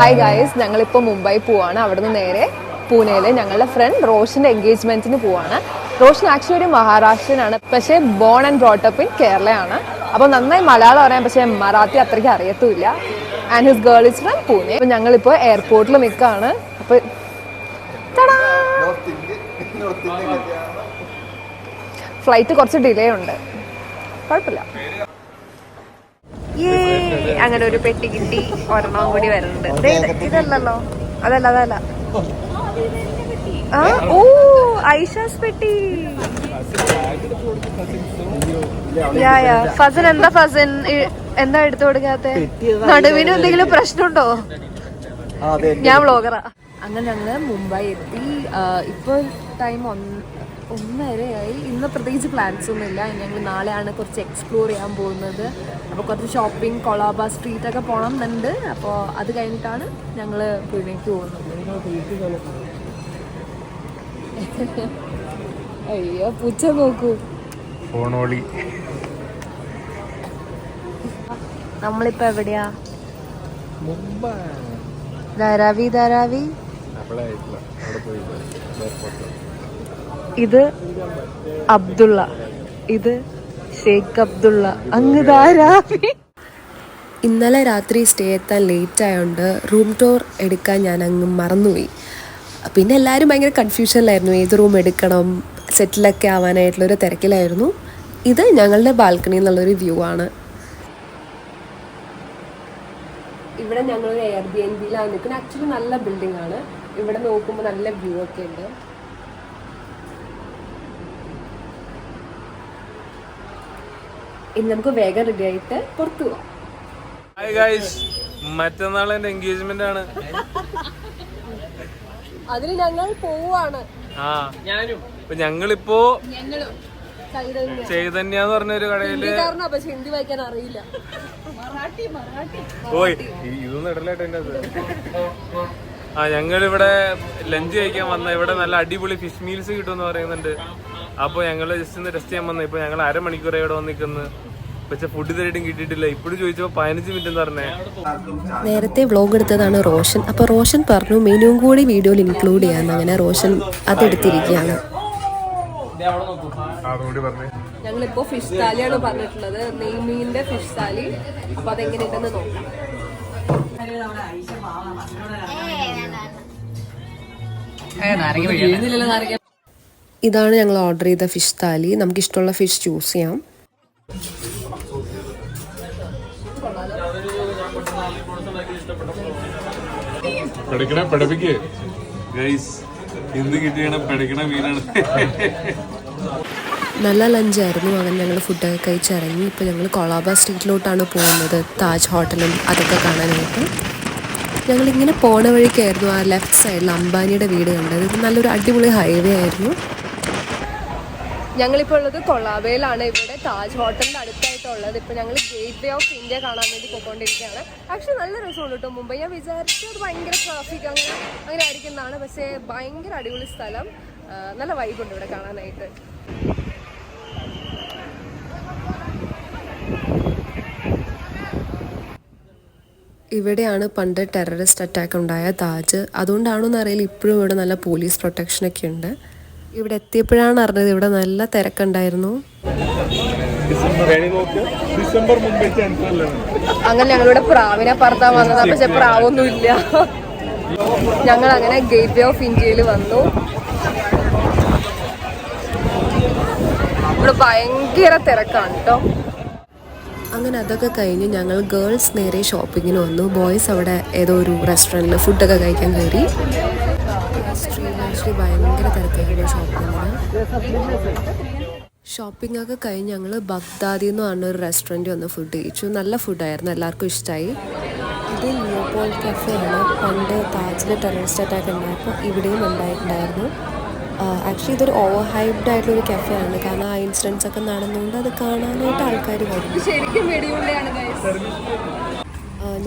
Hi guys, ഞങ്ങളിപ്പോൾ മുംബൈ പോവാണ്. അവിടുന്ന് നേരെ പൂനെയിൽ ഞങ്ങളുടെ ഫ്രണ്ട് റോഷൻ്റെ എൻഗേജ്മെൻറ്റിന് പോവാണ്. റോഷൻ ആക്ച്വലി ഒരു മഹാരാഷ്ട്രനാണ്, പക്ഷേ ബോൺ ആൻഡ് ബ്രോട്ടപ്പ് ഇൻ കേരളയാണ്. അപ്പോൾ നന്നായി മലയാളം അറിയാം, പക്ഷേ മറാത്തി അത്രയ്ക്ക് അറിയത്തുമില്ല. And his girl is from Pune. അപ്പോൾ ഞങ്ങളിപ്പോൾ എയർപോർട്ടിൽ നിൽക്കുകയാണ്. അപ്പോൾ ഫ്ലൈറ്റ് കുറച്ച് ഡിലേ ഉണ്ട്, കുഴപ്പമില്ല. അങ്ങനെ ഒരു പെട്ടി കിട്ടി, ഒരെണ്ണം കൂടി വരുന്നുണ്ട്. ഇതല്ലല്ലോ, അതല്ല. ആ ഓ, ഐഷാസ് പെട്ടി. ഫസൻ എന്താ ഫസൻ എന്താ എടുത്തു കൊടുക്കാത്ത? നടുവിന് എന്തെങ്കിലും പ്രശ്നമുണ്ടോ? ഞാൻ വ്ളോഗറാ. അങ്ങനെ ഞങ്ങള് മുംബൈ എത്തി. ഇപ്പൊ ടൈം 1:30 ഇന്ന് പ്രത്യേകിച്ച് പ്ലാൻസ് ഒന്നുമില്ല. ഞങ്ങൾ നാളെയാണ് കുറച്ച് എക്സ്പ്ലോർ ചെയ്യാൻ പോകുന്നത്. അപ്പോൾ കുറച്ച് ഷോപ്പിംഗ്, കൊളാബ സ്ട്രീറ്റ് ഒക്കെ പോകണം എന്നുണ്ട്. അപ്പോൾ അത് കഴിഞ്ഞിട്ടാണ് ഞങ്ങൾ പൂനെക്ക് പോകുന്നത്. അയ്യോ, പൂച്ച നോക്കൂ. നമ്മളിപ്പോ എവിടെയാ? ധാരാവി. ഇത് അബ്ദുള്ള, ഇത് ഷെയ്ഖ് അബ്ദുള്ള, അങ്ങ് ധാരാവി. ഇന്നലെ രാത്രി സ്റ്റേ എത്താൻ ലേറ്റ് ആയതുകൊണ്ട് റൂം ടൂർ എടുക്കാൻ ഞാൻ അങ്ങ് മറന്നുപോയി. പിന്നെ എല്ലാവരും ഭയങ്കര കൺഫ്യൂഷനിലായിരുന്നു, ഏത് റൂം എടുക്കണം, സെറ്റിലൊക്കെ ആവാനായിട്ടുള്ളൊരു തിരക്കിലായിരുന്നു. ഇത് ഞങ്ങളുടെ ബാൽക്കണിയിൽ നിന്നുള്ളൊരു വ്യൂ ആണ്. ഇവിടെ ഞങ്ങളൊരു എയർബിഎൻബിയിലാണ് നിൽക്കുന്നത്. ആക്ച്വലി നല്ല ബിൽഡിംഗ് ആണ്. ഇവിടെ നോക്കുമ്പോൾ നല്ല വ്യൂ ഒക്കെ ഉണ്ട്. ഇനി നമുക്ക് വേഗം റെഡി ആയിട്ട് പുറത്തു പോവാം. ഹായ് ഗൈസ്, മറ്റന്നാൾ എന്റെ എൻഗേജ്മെന്റ് ആണ്. അതിന് ഞങ്ങൾ പോവാണ്. ഞങ്ങളിപ്പോ ചൈതന്യ എന്ന് പറഞ്ഞൊരു കടയില് ഹിന്ദി വായിക്കാൻ അറിയില്ല. ഓയ് ഇതൊന്നും ഇടലായിട്ട് എന്റെ ഞങ്ങളിവിടെ ലഞ്ച് കഴിക്കാൻ വന്ന. ഇവിടെ നല്ല അടിപൊളി ഫിഷ് മീൽസ് കിട്ടുമെന്ന് പറയുന്നുണ്ട്. അപ്പോൾ ഞങ്ങൾ ജസ്റ്റ് ഒന്ന് ടെസ്റ്റ് ചെയ്യാൻ വന്നത്. ഇപ്പോൾ ഞങ്ങൾ അരമണിക്കൂർ ഇവിടെ വന്നിരിക്കുന്നു, പക്ഷെ ഫുഡ് ഇതുവരെയായിട്ടും കിട്ടിയിട്ടില്ല. ഇപ്പോഴും ചോദിച്ചപ്പോൾ 15 മിനിറ്റ് എന്ന് പറഞ്ഞേ. നേരത്തെ വ്ളോഗ് എടുത്തതാണ് റോഷൻ. അപ്പോൾ റോഷൻ പറഞ്ഞു മെനുവും കൂടി വീഡിയോയിൽ ഇൻക്ലൂഡ് ചെയ്യാമെന്ന്. അങ്ങനെ റോഷൻ അതെടുത്തിരിക്കുകയാണ്. ഞങ്ങളിപ്പോ ഫിഷ് താലിയാണ് പറഞ്ഞിട്ടുള്ളത്, നെയ്മീന്റെ ഫിഷ് താലി. അപ്പൊ അതെങ്ങനെയുണ്ടെന്ന് നോക്കാം. ഇതാണ് ഞങ്ങൾ ഓർഡർ ചെയ്ത ഫിഷ് താലി. നമുക്ക് ഇഷ്ടമുള്ള ഫിഷ് ചൂസ് ചെയ്യാം. നല്ല ലഞ്ചായിരുന്നു. അങ്ങനെ ഞങ്ങൾ ഫുഡൊക്കെ കഴിച്ചിറങ്ങി. ഇപ്പോൾ ഞങ്ങൾ കൊളാബ സ്ട്രീറ്റിലോട്ടാണ് പോകുന്നത്, താജ് ഹോട്ടലും അതൊക്കെ കാണാനായിട്ട്. ഞങ്ങളിങ്ങനെ പോണ വഴിക്കായിരുന്നു ആ ലെഫ്റ്റ് സൈഡിൽ അംബാനിയുടെ വീട് കണ്ടത്. ഇത് നല്ലൊരു അടിപൊളി ഹൈവേ ആയിരുന്നു. ഞങ്ങളിപ്പോൾ ഉള്ളത് കൊളാബയിലാണ്. ഇവിടെ താജ് ഹോട്ടലിൻ്റെ അടുത്തായിട്ടുള്ളത്. ഇപ്പോൾ ഞങ്ങൾ ഗേറ്റ് വേ ഓഫ് ഇന്ത്യ കാണാൻ വേണ്ടി പോയിക്കൊണ്ടിരിക്കുകയാണ്. ആക്ച്വലി നല്ല രസമുണ്ട് കേട്ടോ മുംബൈ. ഞാൻ വിചാരിച്ചത് ഭയങ്കര ട്രാഫിക് അങ്ങനെ ആയിരിക്കുന്നതാണ്, പക്ഷേ ഭയങ്കര അടിപൊളി സ്ഥലം. നല്ല വൈബുണ്ട് ഇവിടെ കാണാനായിട്ട്. ഇവിടെയാണ് പണ്ട് ടെററിസ്റ്റ് അറ്റാക്ക് ഉണ്ടായ താജ്. അതുകൊണ്ടാണോ എന്നറിയില്ല, ഇപ്പോഴും ഇവിടെ നല്ല പോലീസ് പ്രൊട്ടക്ഷനൊക്കെ ഉണ്ട്. ഇവിടെ എത്തിയപ്പോഴാണ് അറിഞ്ഞത് ഇവിടെ നല്ല തിരക്കുണ്ടായിരുന്നു. അങ്ങനെ ഞങ്ങളിവിടെ പ്രാവിനെ പറത്താൻ വന്നത്, പക്ഷെ പ്രാവൊന്നുമില്ല. ഞങ്ങൾ അങ്ങനെ ഗേറ്റ് വേ ഓഫ് ഇന്ത്യയിൽ വന്നു. ഇവിടെ ഭയങ്കര തിരക്കാണ് കേട്ടോ. അങ്ങനെ അതൊക്കെ കഴിഞ്ഞ് ഞങ്ങൾ ഗേൾസ് നേരെ ഷോപ്പിങ്ങിന് വന്നു. ബോയ്സ് അവിടെ ഏതോ ഒരു റെസ്റ്റോറൻറ്റിൽ ഫുഡൊക്കെ കഴിക്കാൻ കയറി. ആക്ച്വലി ഭയങ്കര തിരക്കായിരുന്നു ഷോപ്പിംഗ് ഒക്കെ കഴിഞ്ഞ് ഞങ്ങൾ ബഗ്ദാദി എന്ന് പറഞ്ഞൊരു റെസ്റ്റോറൻറ്റ് വന്ന് ഫുഡ് കഴിച്ചു. നല്ല ഫുഡായിരുന്നു, എല്ലാവർക്കും ഇഷ്ടമായി. ഇത് ലിയോപോൾ കഫേ ആണ്. പണ്ട് താജിൽ ടെററിസ്റ്റ് അറ്റാക്ക് ഉണ്ടായപ്പോൾ ഇവിടെയും ഉണ്ടായിട്ടുണ്ടായിരുന്നു. ആക്ച്വലി ഇതൊരു ഓവർ ഹൈപ്ഡ് ആയിട്ടുള്ളൊരു കഫേ ആണ്, കാരണം ആ ഇൻസിഡൻസ് ഒക്കെ നടന്നുകൊണ്ട് അത് കാണാനായിട്ട് ആൾക്കാർ വരും.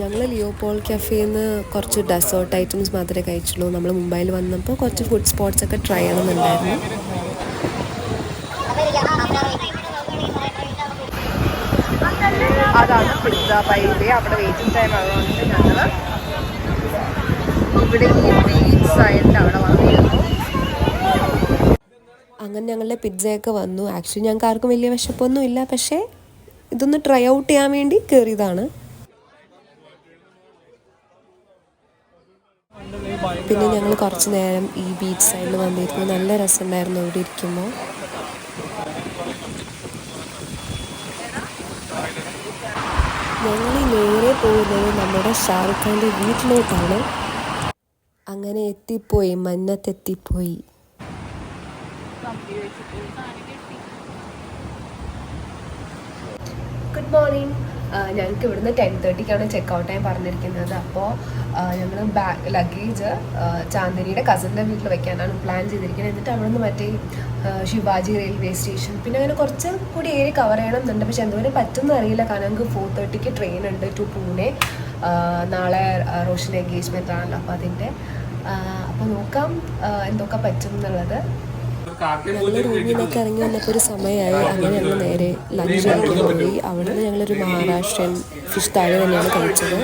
ഞങ്ങൾ ലിയോപോൾ കഫേന്ന് കുറച്ച് ഡെസേർട്ട് ഐറ്റംസ് മാത്രമേ കഴിച്ചുള്ളൂ. നമ്മൾ മുംബൈയിൽ വന്നപ്പോൾ കുറച്ച് ഫുഡ് സ്പോട്ട്സ് ഒക്കെ ട്രൈ ചെയ്യണമെന്നുണ്ടായിരുന്നു. അതാണ് പിസ്സ ബൈ വേ. അവിടെ വെയിറ്റിംഗ് ടൈം ആയതുകൊണ്ട് ഞങ്ങൾ ഇവിടെ ഈ ബീച്ച് സൈഡിൽ അവിടെ വന്നിരുന്നു. അങ്ങനെ ഞങ്ങളുടെ പിസ്സയൊക്കെ വന്നു. ആക്ച്വലി ഞങ്ങൾക്ക് ആർക്കും വലിയ വിശപ്പൊന്നും ഇല്ല, പക്ഷേ ഇതൊന്ന് ട്രൈ ഔട്ട് ചെയ്യാൻ വേണ്ടി കയറിയതാണ്. പിന്നെ ഞങ്ങൾ കുറച്ച് നേരം ഈ ബീച്ച് സൈഡിൽ വന്നിരുന്നു. നല്ല രസമുണ്ടായിരുന്നു ഇവിടെ ഇരിക്കുമ്പോൾ. ഞങ്ങൾ നേരെ പോകുന്നത് നമ്മുടെ ഷാറുഖ് ഖാൻ്റെ വീട്ടിലോട്ടാണ്. അങ്ങനെ എത്തിപ്പോയി, മന്നത്തെത്തിപ്പോയി. Good morning. ഞങ്ങൾക്ക് ഇവിടുന്ന് 10:30-ക്കാണ് ചെക്ക് ടൈം പറഞ്ഞിരിക്കുന്നത്. അപ്പോൾ ഞങ്ങൾ ലഗേജ് ചാന്ദിനിയുടെ കസിൻ്റെ വീട്ടിൽ വെക്കാനാണ് പ്ലാൻ ചെയ്തിരിക്കുന്നത്. എന്നിട്ട് അവിടെ നിന്ന് മറ്റേ ശിവാജി റെയിൽവേ സ്റ്റേഷൻ പിന്നെ അങ്ങനെ കുറച്ച് കൂടി ഏരിയ കവർ ചെയ്യണം എന്നുണ്ട്. പക്ഷെ എന്തുവരെ പറ്റുമെന്ന് അറിയില്ല, കാരണം ഞങ്ങൾക്ക് 4:30-ക്ക് ട്രെയിൻ ഉണ്ട് ടു പൂനെ. നാളെ റോഷൻ്റെ എൻഗേജ്മെൻ്റ് ആണല്ലോ, അപ്പോൾ അതിൻ്റെ അപ്പോൾ നോക്കാം എന്തൊക്കെ പറ്റും എന്നുള്ളത്. ഞങ്ങൾ റൂമിൽ നിന്നൊക്കെ ഇറങ്ങി വന്നപ്പോൾ ഒരു സമയമായി. അങ്ങനെ ഞങ്ങൾ നേരെ ലഞ്ച് കഴിക്കാൻ പോയി. അവിടുന്ന് ഞങ്ങളൊരു മഹാരാഷ്ട്രൻ ഫിഷ് താഴെ തന്നെയാണ് കഴിച്ചത്.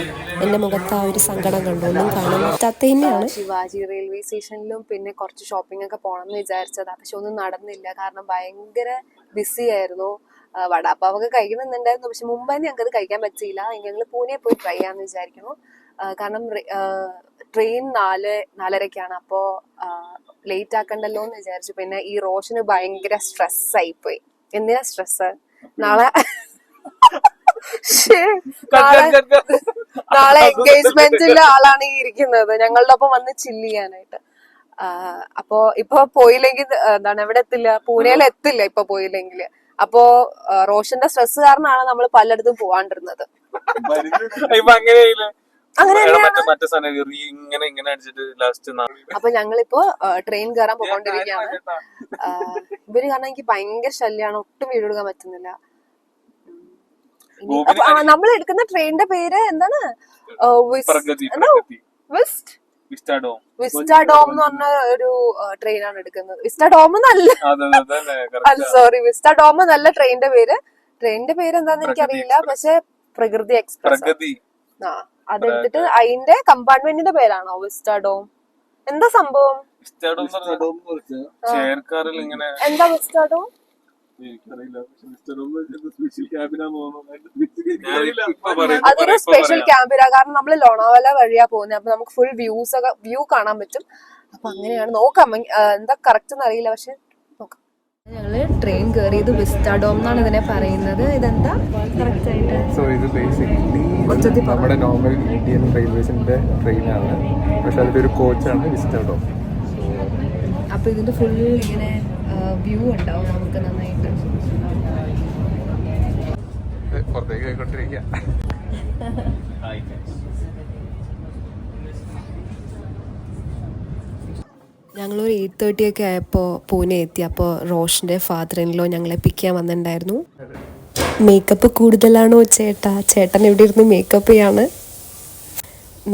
എൻ്റെ മുഖത്ത് ആ ഒരു സങ്കടം കണ്ടു, ഒന്നും കാണാൻ പറ്റാത്ത തന്നെയാണ്. ശിവാജി റെയിൽവേ സ്റ്റേഷനിലും പിന്നെ കുറച്ച് ഷോപ്പിംഗ് ഒക്കെ പോകണം എന്ന് വിചാരിച്ചത്, പക്ഷെ ഒന്നും നടന്നില്ല. കാരണം ഭയങ്കര ബിസി ആയിരുന്നു. വടാപ്പാവൊക്കെ കഴിക്കണമെന്നുണ്ടായിരുന്നു, പക്ഷെ മുംബൈ ഞങ്ങൾക്കത് കഴിക്കാൻ പറ്റിയില്ല. ഞങ്ങൾ പൂനെ പോയി ട്രൈ ചെയ്യാമെന്ന് വിചാരിക്കുന്നു. കാരണം ട്രെയിൻ 4:30-ക്കാണ്. അപ്പോൾ ലേറ്റ് ആക്കണ്ടല്ലോ എന്ന് വിചാരിച്ചു. പിന്നെ ഈ റോഷന് ഭയങ്കര സ്ട്രെസ്സായിപ്പോയി. എന്തിനാ സ്ട്രെസ്? നാളെ എൻഗേജ്മെന്റിലെ ആളാണ് ഈ ഇരിക്കുന്നത്, ഞങ്ങളുടെ ഒപ്പം വന്ന് ചില്ല് ചെയ്യാനായിട്ട്. അപ്പോ ഇപ്പൊ പോയില്ലെങ്കിൽ എന്താണ് എവിടെ എത്തില്ല, പൂനെയിൽ എത്തില്ല ഇപ്പൊ പോയില്ലെങ്കിൽ. അപ്പോ റോഷന്റെ സ്ട്രെസ് കാരണമാണ് നമ്മൾ പലയിടത്തും പോവാണ്ടിരുന്നത്. അപ്പൊ ഞങ്ങളിപ്പോ ട്രെയിൻ കയറാൻ പോയിക്കൊണ്ടിരിക്കുകയാണ്. ഇവര് കാരണം എനിക്ക് ഭയങ്കര ശല്യമാണ്, ഒട്ടും വീഡിയോ എടുക്കാൻ പറ്റുന്നില്ല. നമ്മൾ എടുക്കുന്ന ട്രെയിനിന്റെ പേര് എന്താണ്? വിസ്റ്റാഡോം എന്ന് പറഞ്ഞ ഒരു ട്രെയിനാണ് എടുക്കുന്നത്. വിസ്റ്റാഡോം എന്നല്ല, സോറി, വിസ്റ്റാഡോം എന്നല്ല ട്രെയിനിന്റെ പേര്. ട്രെയിനിന്റെ പേര് എന്താന്ന് എനിക്കറിയില്ല, പക്ഷെ പ്രകൃതി എക്സ്പ്രസ് അതെടുത്തിട്ട് അതിന്റെ കമ്പാർട്ട്മെന്റിന്റെ പേരാണോ വിസ്റ്റാഡോം? എന്താ സംഭവം? എന്താ വിസ്റ്റാഡോം? അതൊരു സ്പെഷ്യൽ ക്യാമ്പിനാ, കാരണം നമ്മൾ ലോണാവാല വഴിയാ പോകുന്നത്. അപ്പൊ നമുക്ക് ഫുൾ വ്യൂ കാണാൻ പറ്റും. അപ്പൊ അങ്ങനെയാണ്. നോക്കാം, എന്താ കറക്റ്റ് എന്ന് അറിയില്ല, പക്ഷെ നോക്കാം. ഞങ്ങള് ട്രെയിൻ കയറിയത് വിസ്റ്റാഡോം എന്നാണ് ഇതിനെ പറയുന്നത്. ഇതെന്താ കറക്റ്റ് ആയിട്ട്? സോ ഇത് ബേസിക്കലി നമ്മുടെ നോർമൽ ഇന്ത്യൻ റെയിൽവേസിന്റെ ട്രെയിനാണ്, പക്ഷെ അതിലൊരു കോച്ചാണ് വിസ്റ്റാഡോം. അപ്പൊ ഇതിന്റെ ഫുൾ ഇങ്ങനെ വ്യൂ ഉണ്ടാവും നമുക്ക് നന്നായിട്ട്. പുറത്തേക്ക് പോയിക്കൊണ്ടിരിക്കുക. ഞങ്ങളൊരു 8:30 ആയപ്പോൾ പൂനെ എത്തി. അപ്പോൾ റോഷൻ്റെ ഫാദർ ഇൻ ലോ ഞങ്ങളെ പിക്ക് ചെയ്യാൻ വന്നിട്ടുണ്ടായിരുന്നു. മേക്കപ്പ് കൂടുതലാണോ ചേട്ടാ? ചേട്ടൻ ഇവിടെ ഇരുന്ന് മേക്കപ്പ് ചെയ്യാണ്.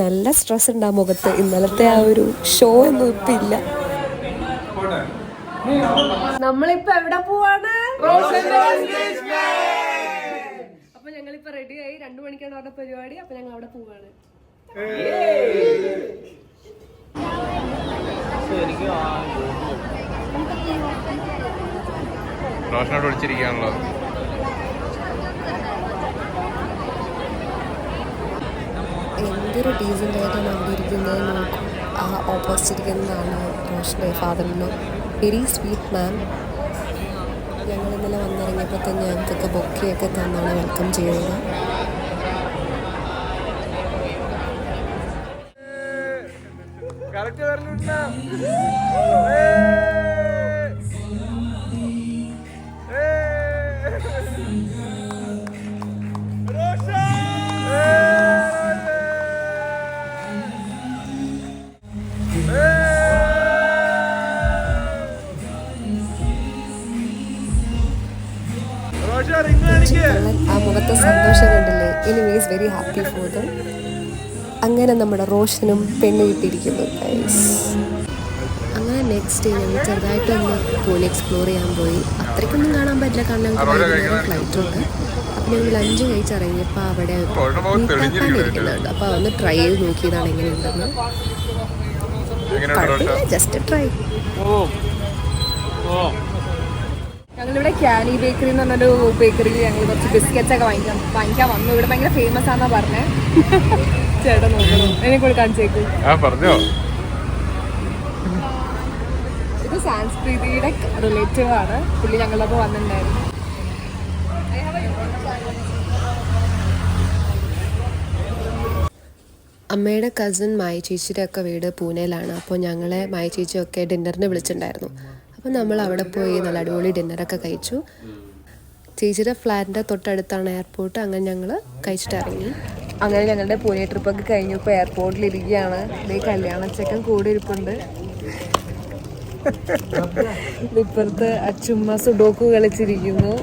നല്ല സ്ട്രെസ് ഉണ്ട് ആ മുഖത്ത്. ഇന്നലത്തെ ആ ഒരു ഷോ ഒന്നും ഇപ്പം ഇല്ല. നമ്മളിപ്പോ എവിടെ പോവാണ്? അപ്പൊ ഞങ്ങളിപ്പോ റെഡിയായി. 2 മണിക്കാണ് അവിടെ പരിപാടി. അപ്പൊ ഞങ്ങൾ അവിടെ പോവാണ്. റോഷനോട് വിളിച്ചിരിക്കുകയാണല്ലോ. എന്തൊരു ഡീസൻ്റ് ആയിട്ടാണ് അവിടെ ഇരിക്കുന്നത് നോക്കും. ആ ഓപ്പോസിറ്റ് ഇരിക്കുന്നതാണ് റോഷൻ്റെ father in law. Very sweet man. ഞങ്ങൾ ഇന്നലെ വന്നിറങ്ങിയപ്പോൾ തന്നെ ഞങ്ങൾക്കൊക്കെ ബൊക്കെയൊക്കെ തന്നാണ് വെൽക്കം ചെയ്തത്. ആ മുഖത്തെ സന്തോഷം കണ്ടില്ലേ? Anyways very happy for them. അങ്ങനെ നമ്മുടെ റോഷനും പെണ്ണ് കിട്ടിയിരിക്കുന്നു ഗൈസ്. അങ്ങനെ നെക്സ്റ്റ് ഡേ ഞങ്ങൾ ചെറുതായിട്ടൊന്ന് പൂനെ എക്സ്പ്ലോർ ചെയ്യാൻ പോയി. അത്രയ്ക്കൊന്നും കാണാൻ പറ്റില്ല, കാരണം ഞങ്ങൾക്ക് ഫ്ലൈറ്റ് ഉണ്ട്. ഞങ്ങൾ ലഞ്ച് കഴിച്ചിറങ്ങിയപ്പോൾ അവിടെ ഇരിക്കുന്നുണ്ട്. അപ്പോൾ അതൊന്ന് ട്രൈ ചെയ്ത് നോക്കിയതാണ് എങ്ങനെയുണ്ടെന്ന്. Just try. ഞങ്ങളിവിടെ ക്യാനി ബേക്കറി എന്ന് പറഞ്ഞൊരു ബേക്കറിയിൽ ഞങ്ങൾ കുറച്ച് ബിസ്ക്കറ്റ്സ് ഒക്കെ വാങ്ങിക്കാൻ വന്നു. ഇവിടെ ഭയങ്കര ഫേമസ് ആണെന്നാ പറഞ്ഞേ. ചേട്ടാ നോക്കണം, എന്നെ കൂടെ കാണിച്ചേക്കൂ. ഇത് സാൻസ്കൃതിയുടെ റിലേറ്റീവ് ആണ്. പുള്ളി ഞങ്ങളപ്പോൾ വന്നിട്ടുണ്ടായിരുന്നു. അമ്മയുടെ കസിൻ മായ ചേച്ചിയുടെ ഒക്കെ വീട് പൂനെയിലാണ്. അപ്പോൾ ഞങ്ങളെ മായ ചേച്ചിയൊക്കെ ഡിന്നറിന് വിളിച്ചിട്ടുണ്ടായിരുന്നു. അപ്പോൾ നമ്മൾ അവിടെ പോയി നല്ല അടിപൊളി ഡിന്നറൊക്കെ കഴിച്ചു. ചേച്ചിയുടെ ഫ്ലാറ്റിൻ്റെ തൊട്ടടുത്താണ് എയർപോർട്ട്. അങ്ങനെ ഞങ്ങൾ കഴിച്ചിട്ട് ഇറങ്ങി. അങ്ങനെ ഞങ്ങളുടെ പൂനെ ട്രിപ്പൊക്കെ കഴിഞ്ഞു. ഇപ്പോൾ എയർപോർട്ടിലിരിക്കുകയാണ്. ഇതേ കല്യാണച്ചക്കൻ കൂടെ ഇരിപ്പുണ്ട്. ഇപ്പുറത്ത് അച്ചുമ്മ സുഡോക്കു കളിച്ചിരിക്കുന്നു.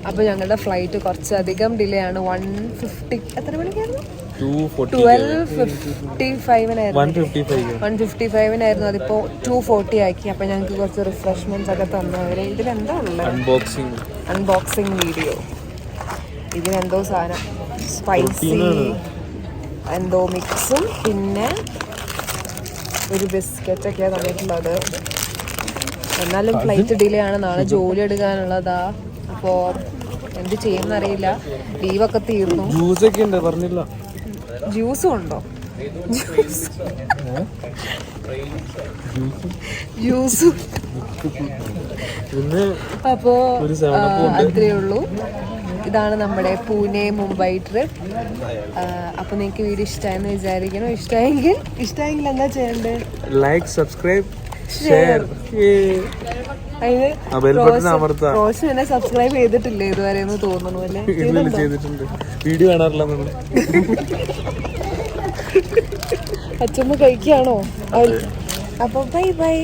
അപ്പോൾ ഞങ്ങളുടെ ഫ്ലൈറ്റ് കുറച്ചധികം ഡിലേ ആണ്. 1:50 എത്ര മണിക്കായിരുന്നു? 1:55 അതിപ്പോൾ 2:40 ആക്കി. അപ്പോൾ ഞങ്ങൾക്ക് കുറച്ച് റിഫ്രഷ്മെന്റ്സ് ഒക്കെ തന്നവര്. ഇതിലെന്താ ഉള്ളത്? Unboxing video. ഇതിലെന്തോ സാധനം സ്പൈസി എന്തോ മിക്സും പിന്നെ ഒരു ബിസ്ക്കറ്റൊക്കെയാണ് തന്നിട്ടുള്ളത്. എന്നാലും ഫ്ലൈറ്റ് ഡിലേ ആണ്. നാളെ ജോലി എടുക്കാനുള്ളതാ. അപ്പോൾ എന്ത് ചെയ്യുമെന്നറിയില്ല. ലീവൊക്കെ തീർന്നു. ജ്യൂസൊക്കെ ഉണ്ട് പറഞ്ഞില്ല. ജ്യൂസും ഉണ്ടോ? ജ്യൂസും. അപ്പോ അത്രേ ഉള്ളൂ. ഇതാണ് നമ്മുടെ പൂനെ മുംബൈ ട്രിപ്പ്. അപ്പൊ നിങ്ങൾക്ക് വീഡിയോ ഇഷ്ടമായെന്ന് വിചാരിക്കണം. ഇഷ്ടമായെങ്കിൽ എന്താ ചെയ്യണ്ടേ? Like, subscribe, share. റോഷൻ എന്നെ സബ്സ്ക്രൈബ് ചെയ്തിട്ടില്ലേ ഇതുവരെ എന്ന് തോന്നുന്നു അല്ലേ? ചെയ്തിട്ടുണ്ട്. വീഡിയോ കാണാറില്ല. അച്ഛമ്മ കഴിക്കുകയാണോ? അപ്പൊ ബൈ ബൈ.